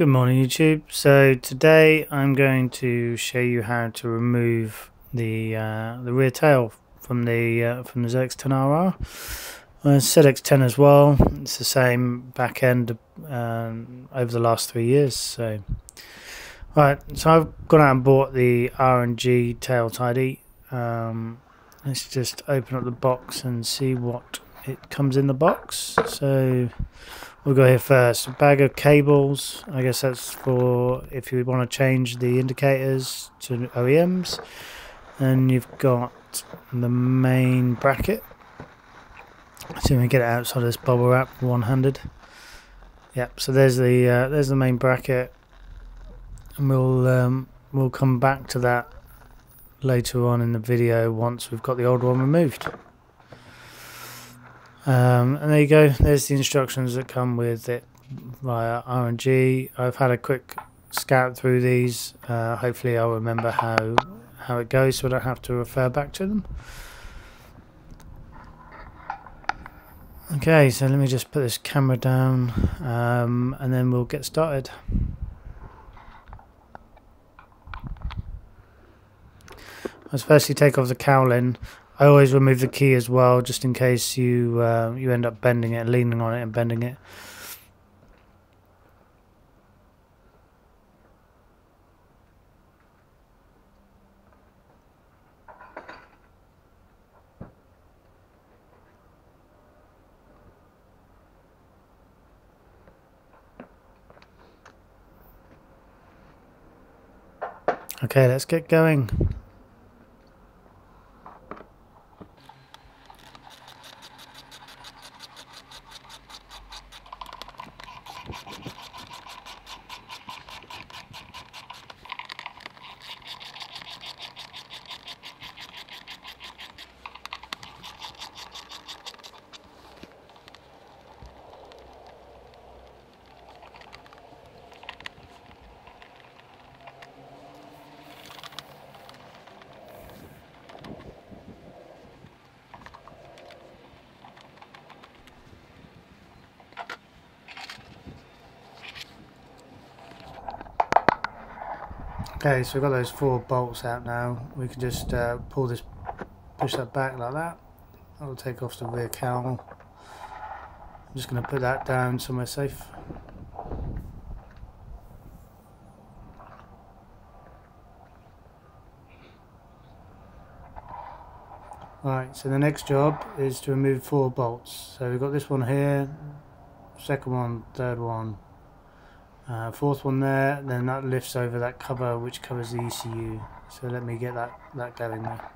Good morning YouTube. So today I'm going to show you how to remove the rear tail from the ZX10R. ZX10 as well. It's the same back end over the last 3 years. So right, so I've gone out and bought the R&G Tail tidy. Let's just open up the box and see what it comes in the box. So we'll go here first. A bag of cables. I guess that's for if you want to change the indicators to OEMs. And you've got the main bracket. So we get it outside of this bubble wrap one-handed. Yep. So there's the main bracket, and we'll come back to that later on in the video once we've got the old one removed. And there you go, there's the instructions that come with it via R&G. I've had a quick scout through these. Hopefully I'll remember how it goes so I don't have to refer back to them. Okay, so let me just put this camera down and then we'll get started. Let's firstly take off the cowling. I always remove the key as well, just in case you end up bending it, leaning on it and bending it. Okay, let's get going. Okay, so we've got those 4 bolts out now. We can just push that back like that. That'll take off the rear cowl. I'm just going to put that down somewhere safe. Right, so the next job is to remove 4 bolts. So we've got this one here, second one, third one, fourth one there, then that lifts over that cover which covers the ECU. So let me get that going there.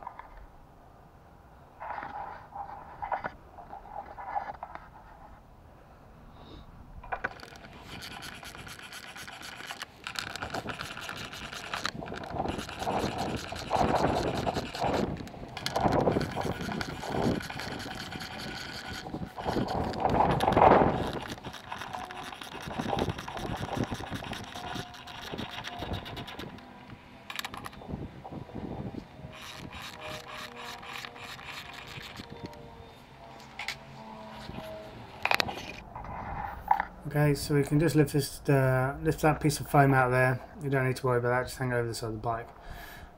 Okay, so we can just lift that piece of foam out there. You don't need to worry about that, just hang it over the side of the bike.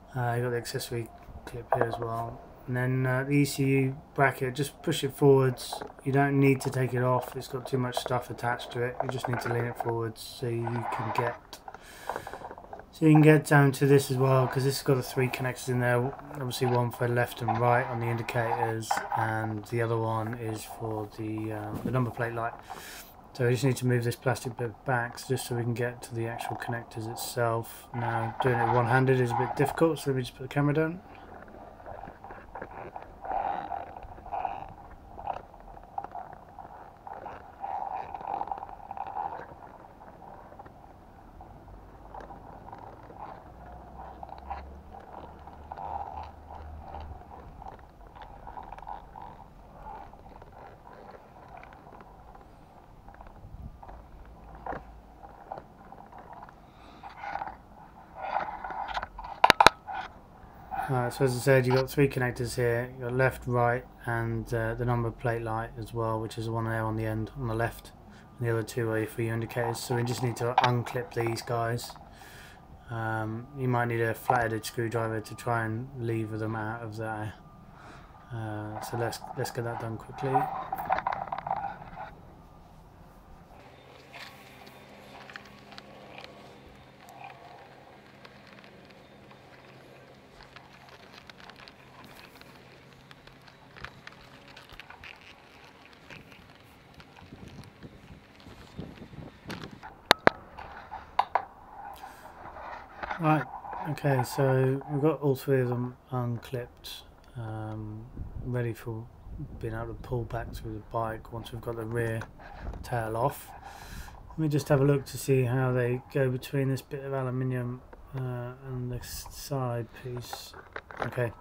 You've got the accessory clip here as well. And then the ECU bracket, just push it forwards. You don't need to take it off, it's got too much stuff attached to it. You just need to lean it forwards so you can get down to this as well, because this has got the 3 connectors in there. Obviously one for left and right on the indicators, and the other one is for the number plate light. So we just need to move this plastic bit back just so we can get to the actual connectors itself. Now doing it one-handed is a bit difficult, so let me just put the camera down. So as I said, you've got 3 connectors here. You've got left, right, and the number plate light as well, which is the one there on the end on the left. and the other two are for your indicators. So we just need to unclip these guys. You might need a flat-headed screwdriver to try and lever them out of there. So let's get that done quickly. Right, okay, so we've got all three of them unclipped, ready for being able to pull back through the bike once we've got the rear tail off. Let me just have a look to see how they go between this bit of aluminium and the side piece. Okay,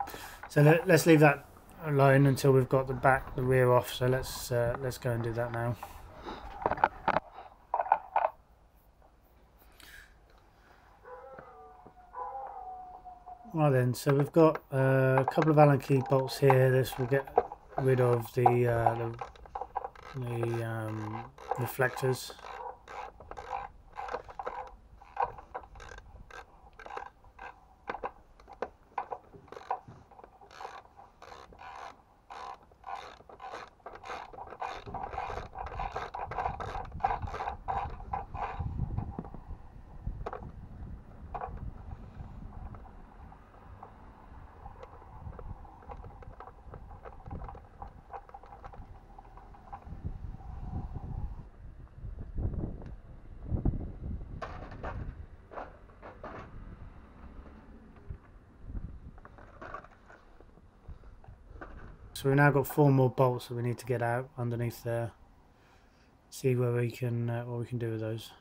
so let's leave that alone until we've got the rear off, so let's go and do that now. Right then, so we've got a couple of Allen key bolts here. This will get rid of the reflectors. So we've now got 4 more bolts that we need to get out underneath there. See where we can what we can do with those.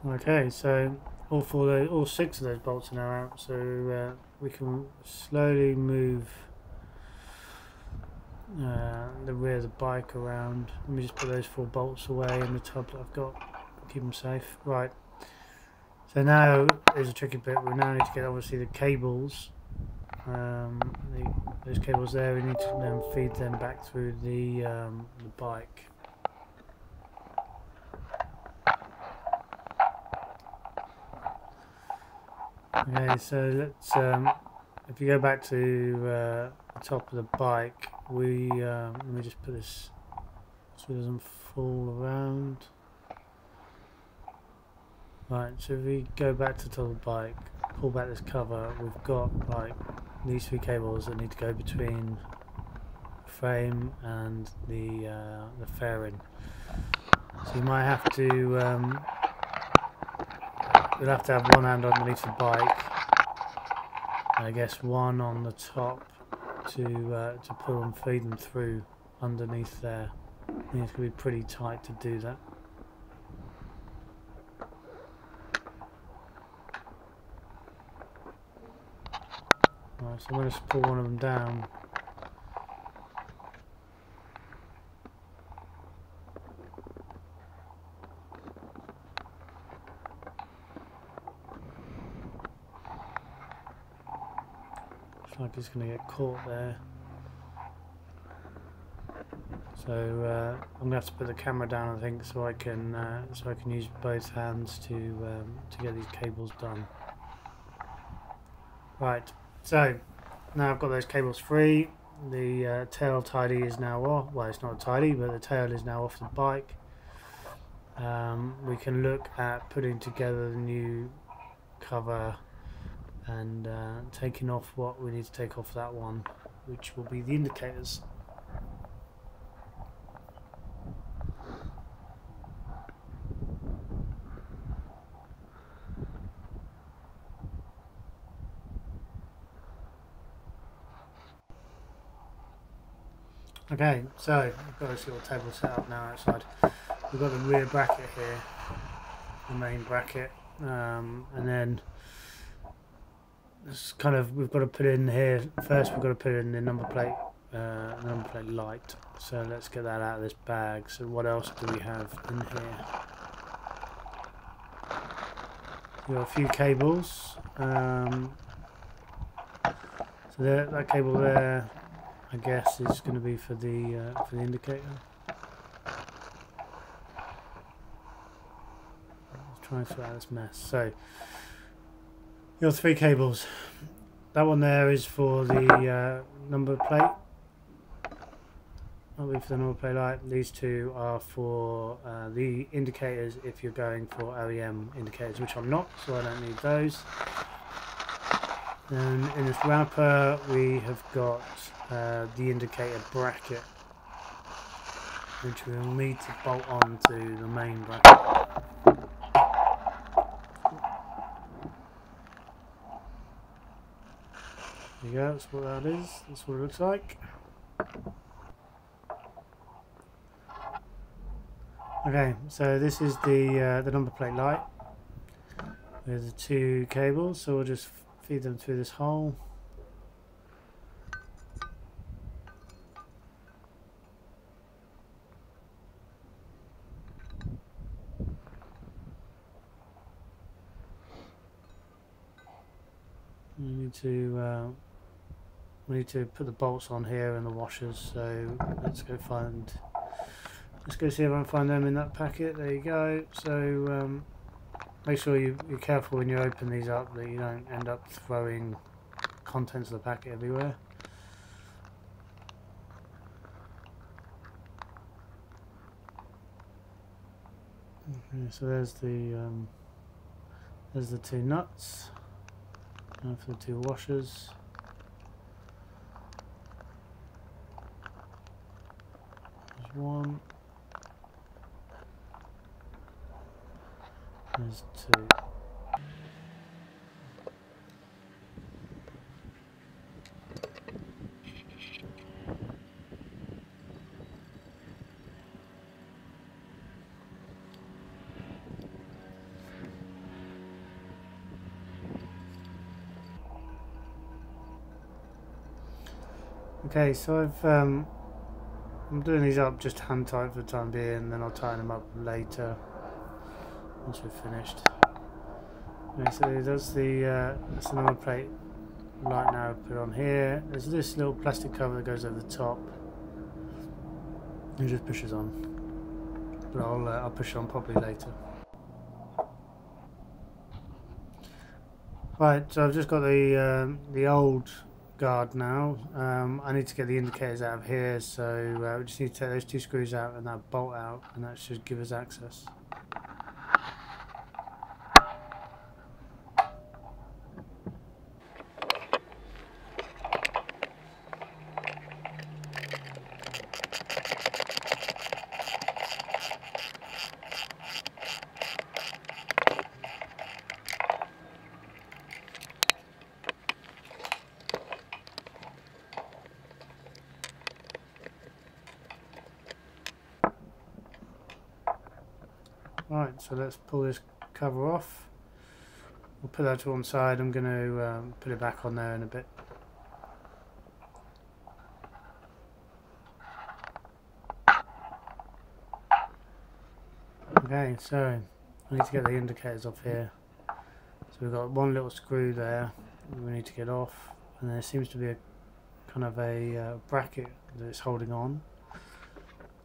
Okay, so all 6 of those bolts are now out, so we can slowly move the rear of the bike around. Let me just put those 4 bolts away in the tub that I've got, keep them safe. Right, so now there's a tricky bit. We now need to get obviously the cables, those cables there. We need to then feed them back through the bike. Okay, so let's if you go back to the top of the bike, let me just put this so it doesn't fall around. Right, so if we go back to the top of the bike, pull back this cover, we've got like these 3 cables that need to go between the frame and the fairing. So you might have to you'll have to have one hand underneath the bike, and I guess one on the top to pull and feed them through underneath there. I think it's going to be pretty tight to do that. Right, so I'm going to pull one of them down. Looks like it's going to get caught there. So I'm gonna have to put the camera down, I think, so I can use both hands to get these cables done. Right. So now I've got those cables free. The tail tidy is now off. Well, it's not a tidy, but the tail is now off the bike. We can look at putting together the new cover and taking off what we need to take off that one, which will be the indicators. Okay, so we've got this little table set up now outside. We've got the rear bracket here, the main bracket, and then it's kind of, we've got to put in here first. We've got to put in the number plate light. So let's get that out of this bag. So what else do we have in here? We've got a few cables. So that cable there, I guess, is going to be for the indicator. Let's try and sort out this mess. So you got 3 cables. That one there is for the number plate. That'll be for the number plate light. These 2 are for the indicators if you're going for OEM indicators, which I'm not, so I don't need those. Then in this wrapper we have got the indicator bracket, which we'll need to bolt on to the main bracket. There you go, that's what that is, that's what it looks like. Okay, so this is the number plate light with the 2 cables, so we'll just feed them through this hole. We need to put the bolts on here and the washers, so let's go see if I can find them in that packet. There you go. So make sure you're careful when you open these up that you don't end up throwing contents of the packet everywhere. Okay, so there's the 2 nuts. Now for the 2 washers. There's 1. There's 2. Okay, so I'm doing these up just hand tight for the time being, and then I'll tighten them up later once we're finished. Okay, so that's the number plate light now put on here. There's this little plastic cover that goes over the top and just pushes on, but I'll push it on properly later. Right, so I've just got the old guard now. I need to get the indicators out of here, so we just need to take those 2 screws out and that bolt out, and that should give us access. Right, so let's pull this cover off. We'll put that to one side. I'm going to put it back on there in a bit. Okay, so I need to get the indicators off here. So we've got 1 little screw there that we need to get off, and there seems to be a kind of a bracket that it's holding on.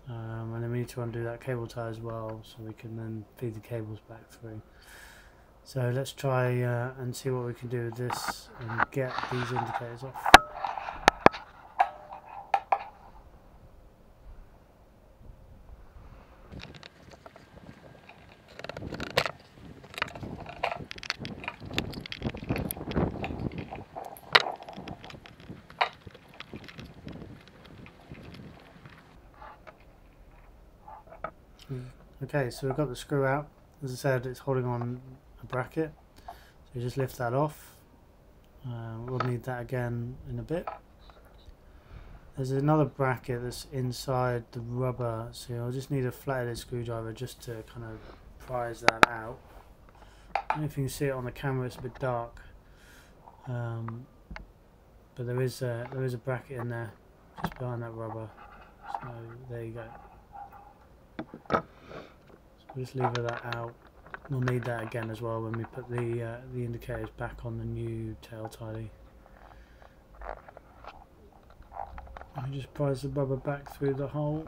and then we need to undo that cable tie as well, so we can then feed the cables back through. So let's try and see what we can do with this and get these indicators off. Okay, so we've got the screw out. As I said, it's holding on a bracket, so you just lift that off. We'll need that again in a bit. There's another bracket that's inside the rubber, so you'll just need a flathead screwdriver just to kind of prise that out. I don't know if you can see it on the camera, it's a bit dark, but there is a bracket in there just behind that rubber, so there you go. So just lever that out. We'll need that again as well when we put the indicators back on the new tail tidy. And just prise the rubber back through the hole.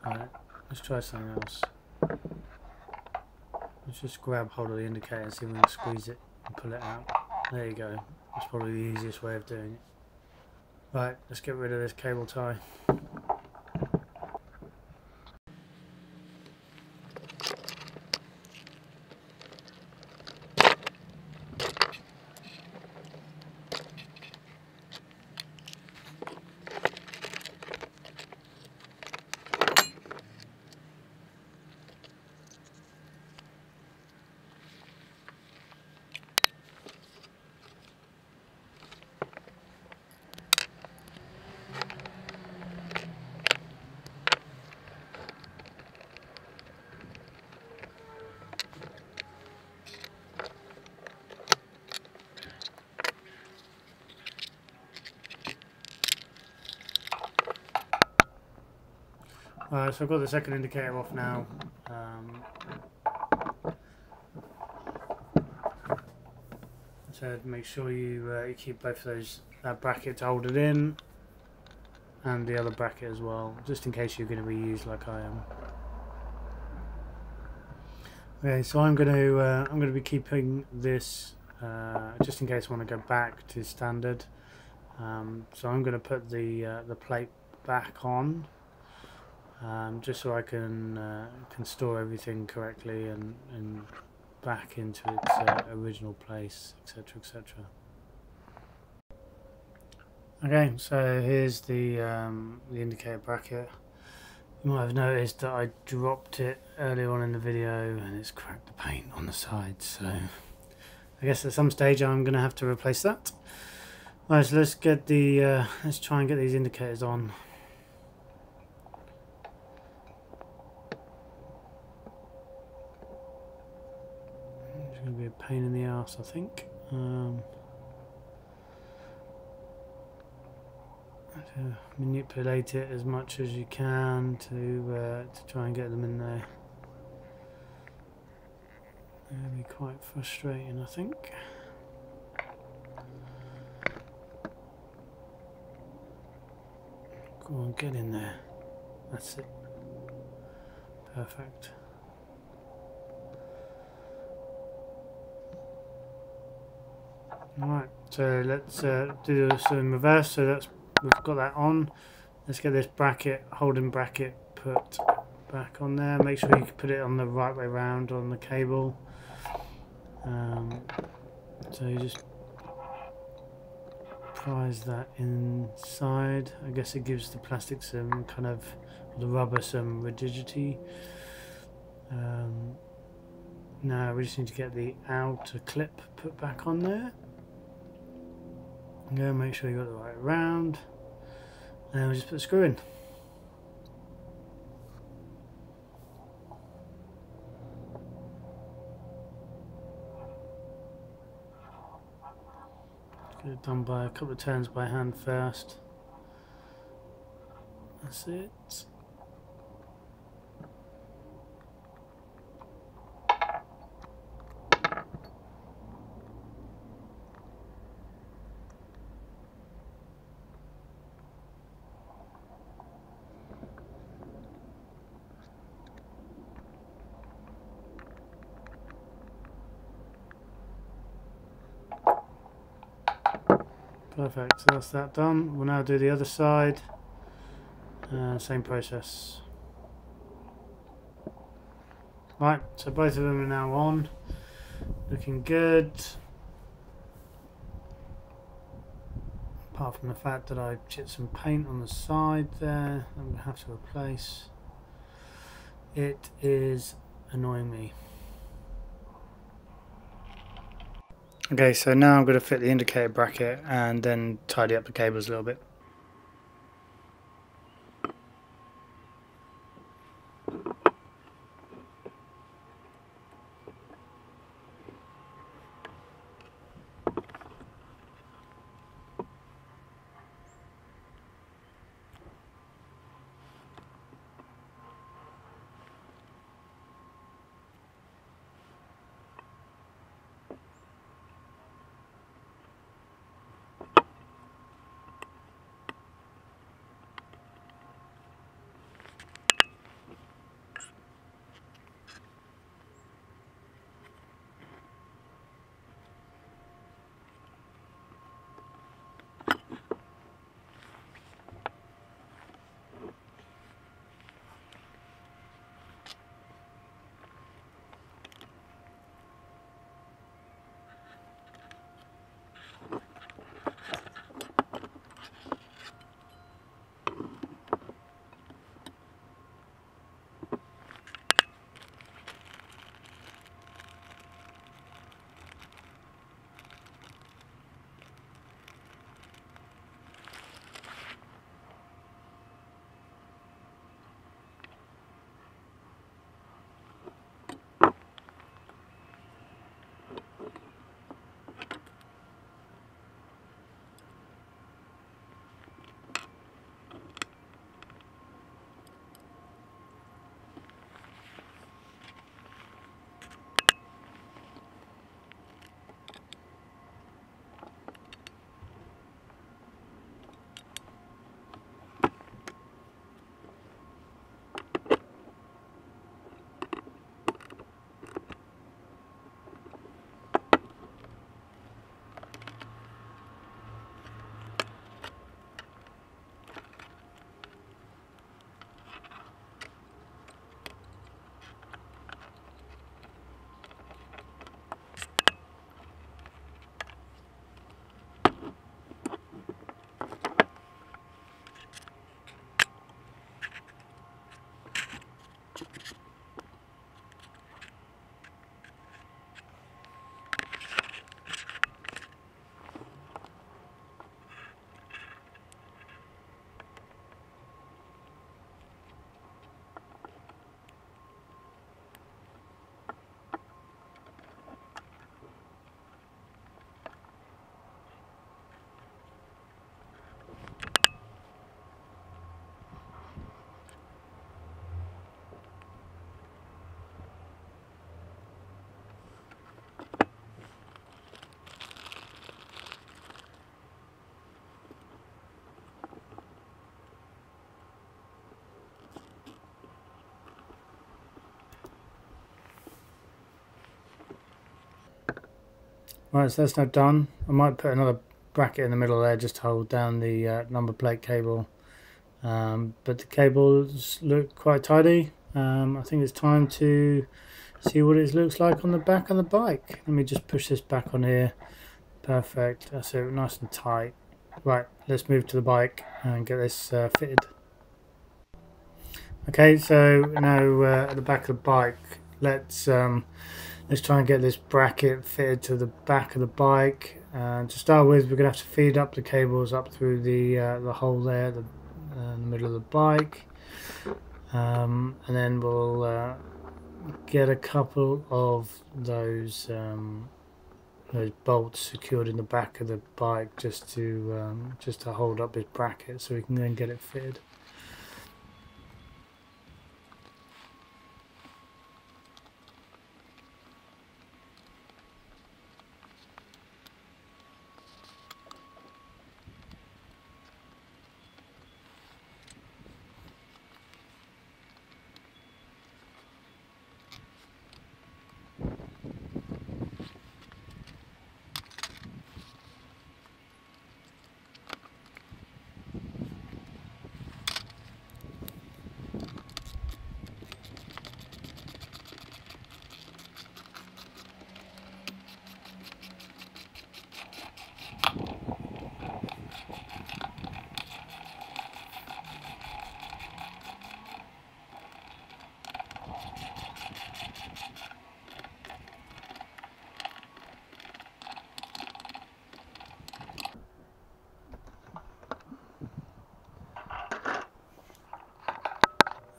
Alright, let's try something else. Let's just grab hold of the indicator and see if we can squeeze it and pull it out. There you go. That's probably the easiest way of doing it. Right, let's get rid of this cable tie. Alright, so I've got the second indicator off now. So make sure you keep both of those, that bracket to hold it in, and the other bracket as well, just in case you're going to reuse like I am. Okay, so I'm going to be keeping this just in case I want to go back to standard. So I'm going to put the plate back on. Just so I can store everything correctly and back into its original place, etc., etc. Okay, so here's the indicator bracket. You might have noticed that I dropped it earlier on in the video and it's cracked the paint on the sides, so I guess at some stage I'm going to have to replace that. Right, so let's get the let's try and get these indicators on. It's going to be a pain in the ass, I think. To manipulate it as much as you can to try and get them in there. It'll be quite frustrating, I think. Go on, get in there. That's it. Perfect. Alright, so let's do this in reverse. So that's, we've got that on. Let's get this bracket, holding bracket, put back on there. Make sure you can put it on the right way round on the cable. So you just prise that inside. I guess it gives the plastic some kind of, the rubber some rigidity. Now we just need to get the outer clip put back on there. Yeah, make sure you got the right round, and we'll just put the screw in. Get it done by a couple of turns by hand first. That's it. Perfect, so that's that done. We'll now do the other side. Same process. Right, so both of them are now on. Looking good. Apart from the fact that I chipped some paint on the side there, I'm going to have to replace. It is annoying me. Okay, so now I'm going to fit the indicator bracket and then tidy up the cables a little bit. Right, so that's now done. I might put another bracket in the middle there just to hold down the number plate cable. But the cables look quite tidy. I think it's time to see what it looks like on the back of the bike. Let me just push this back on here. Perfect. That's it, nice and tight. Right, let's move to the bike and get this fitted. Okay, so now at the back of the bike, let's try and get this bracket fitted to the back of the bike. To start with, we're going to have to feed up the cables up through the hole there, in the middle of the bike, and then we'll get a couple of those bolts secured in the back of the bike just to hold up this bracket, so we can then get it fitted.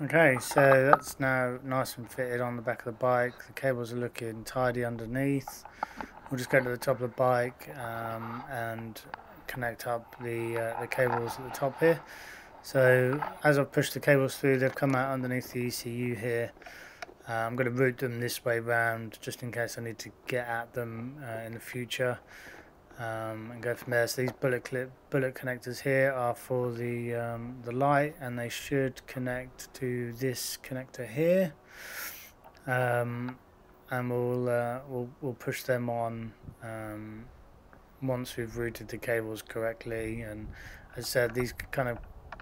Okay, so that's now nice and fitted on the back of the bike. The cables are looking tidy underneath. We'll just go to the top of the bike and connect up the cables at the top here. So as I've pushed the cables through, they've come out underneath the ECU here. I'm going to route them this way round just in case I need to get at them in the future, and go from there. So these bullet connectors here are for the light, and they should connect to this connector here, and we'll push them on once we've routed the cables correctly. And as I said, these kind of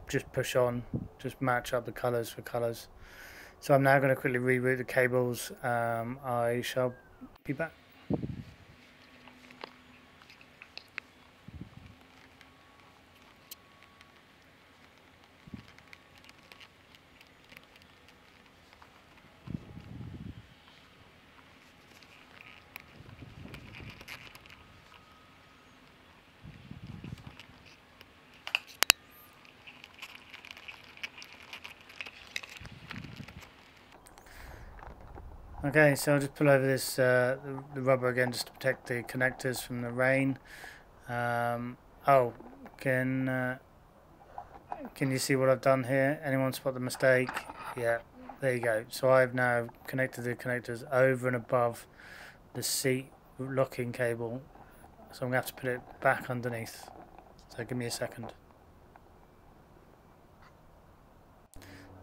just push on, just match up the colours for colours. So I'm now going to quickly reroute the cables. I shall be back. Okay, so I'll just pull over this the rubber again just to protect the connectors from the rain. Oh, can you see what I've done here? Anyone spot the mistake? Yeah, there you go. So I've now connected the connectors over and above the seat locking cable. So I'm going to have to put it back underneath. So give me a second.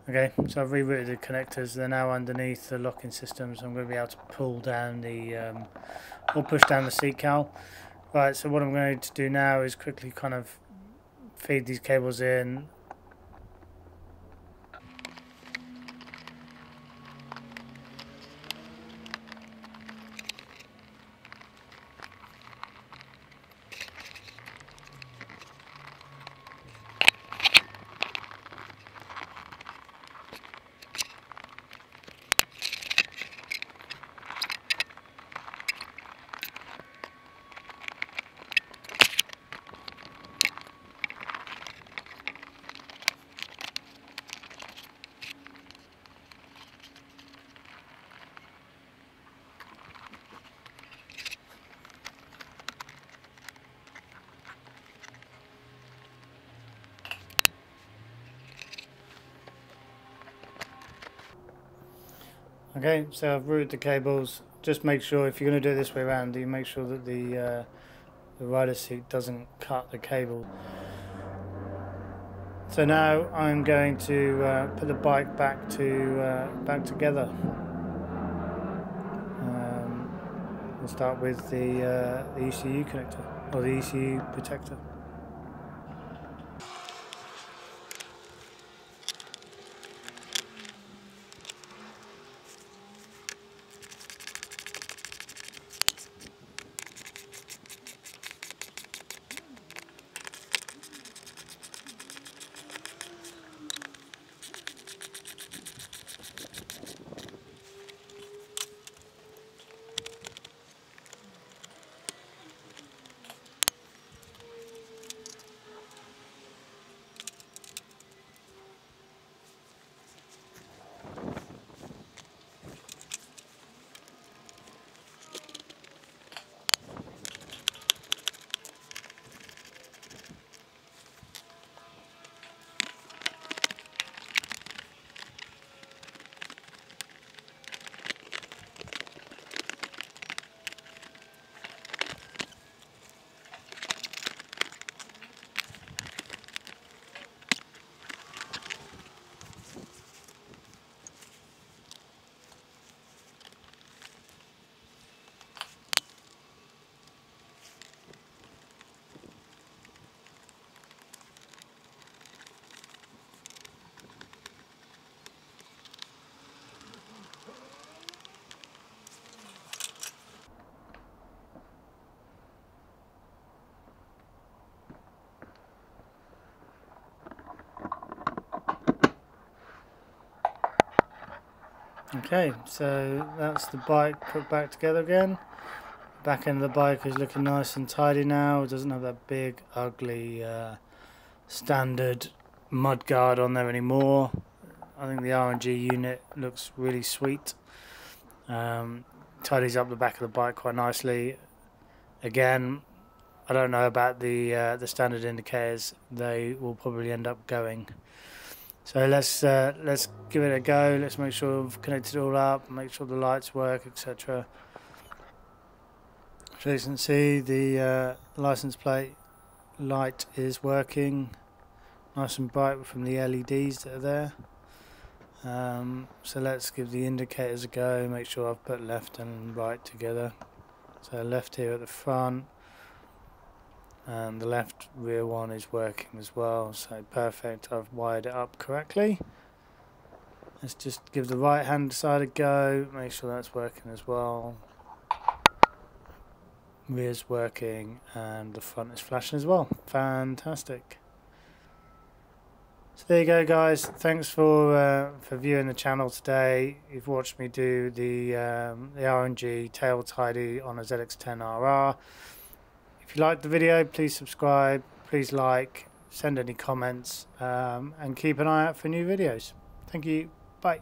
Okay, so I've rerouted the connectors. They're now underneath the locking system, so I'm going to be able to pull down or push down the seat cowl. Right, so what I'm going to do now is quickly kind of feed these cables in. Okay, so I've routed the cables. Just make sure, if you're going to do it this way around, you make sure that the rider seat doesn't cut the cable. So now I'm going to put the bike back together. We'll start with the ECU connector, or the ECU protector. Okay, so that's the bike put back together again. Back end of the bike is looking nice and tidy now. It doesn't have that big, ugly, standard mud guard on there anymore. I think the R&G unit looks really sweet. Tidies up the back of the bike quite nicely. Again, I don't know about the standard indicators. They will probably end up going. So let's give it a go. Let's make sure we've connected it all up, make sure the lights work, etc. So you can see the license plate light is working nice and bright from the LEDs that are there. So let's give the indicators a go, make sure I've put left and right together. So left here at the front, and the left rear one is working as well, so perfect. I've wired it up correctly. Let's just give the right hand side a go, make sure that's working as well. Rear's working and the front is flashing as well. Fantastic. So there you go, guys. Thanks for viewing the channel today. You've watched me do the R&G Tail tidy on a ZX10R. If you liked the video, please subscribe, please like, send any comments, and keep an eye out for new videos. Thank you. Bye.